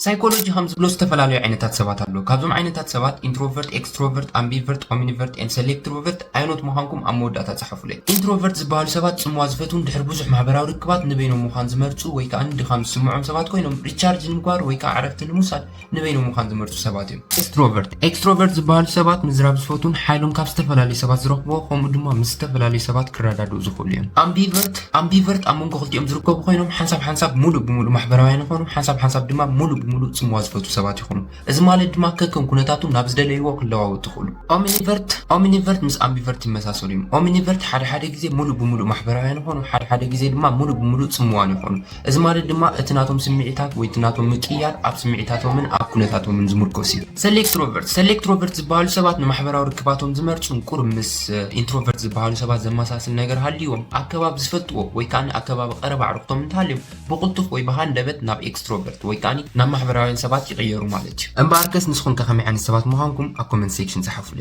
ሳይኮሎጂ ከም ዝብሎ ዝተፈላለዩ ዓይነታት ሰባት ኣለዉ። ካብዞም ዓይነታት ሰባት ኢንትሮቨርት፣ ኤክስትሮቨርት፣ ኣምቢቨርት፣ ኦምኒቨርት ኤንድ ሴሌክትሮቨርት ዓይኖት ምዃንኩም ኣብ መወዳእታ ተጻሕፉለይ። ኢንትሮቨርት ዝበሃሉ ሰባት ጽምዋ ዝፈትውን ድሕሪ ብዙሕ ማሕበራዊ ርክባት ንበይኖም ምዃን ዝመርጹ ወይ ከዓ ንድኻም ዝስምዖም ሰባት ኮይኖም ሪቻርጅ ንምግባር ወይ ከዓ ዕረፍቲ ንምውሳድ ንበይኖም ምዃን ዝመርጹ ሰባት እዮም። ኤክስትሮቨርት ዝበሃሉ ሰባት ምዝራብ ዝፈትውን ሓይሎም ካብ ዝተፈላለዩ ሰባት ዝረኽብዎ ከምኡ ድማ ምስ ዝተፈላለዩ ሰባት ክረዳድኡ ዝኽእሉ እዮም። ኣምቢቨርት ኣብ መንጎ ክልቲኦም ዝርከቡ ኮይኖም ሓንሳብ ሙሉእ ብምሉእ ማሕበራውያን ይኾኑ፣ ሓንሳብ ድማ ሙሉእ ሙሉእ ጽምዋ ዝፈቱ ሰባት ይኹኑ። እዚ ማለት ድማ ከከም ኩነታቱ ናብ ዝደለይዎ ክለዋወጡ ይኽእሉ። ኦምኒቨርት ምስ ኣምቢቨርት ይመሳሰሉ እዮም። ኦምኒቨርት ሓደ ግዜ ሙሉእ ብምሉእ ማሕበራውያን ይኾኑ፣ ሓደ ግዜ ድማ ሙሉእ ብምሉእ ጽምዋን ይኾኑ። እዚ ማለት ድማ እቲ ናቶም ስምዒታት ወይ እቲ ናቶም ምቅያር ኣብ ስምዒታቶምን ኣብ ኩነታቶምን ዝምርኮስ እዩ። ሴሌክትሮቨርት ዝበሃሉ ሰባት ንማሕበራዊ ርክባቶም ዝመርጹን ቁሩብ ምስ ኢንትሮቨርት ዝበሃሉ ሰባት ዘመሳስል ነገር ሃልይዎም ኣከባቢ ዝፈልጥዎ ወይ ከዓ ኣከባቢ ቀረባ ኣዕርክቶም እንተሃልዮም ብቕልጡፍ ወይ ብሃንደበት ናብ ኤክስትሮቨርት ወይ ከዓ ናብ ማሕበራውያን ሰባት ይቕየሩ ማለት እዩ። እምበኣርከስ ንስኹም ከ ከመይ ዓይነት ሰባት ምዃንኩም ኣብ ኮመንት ሴክሽን ጻሓፉለይ።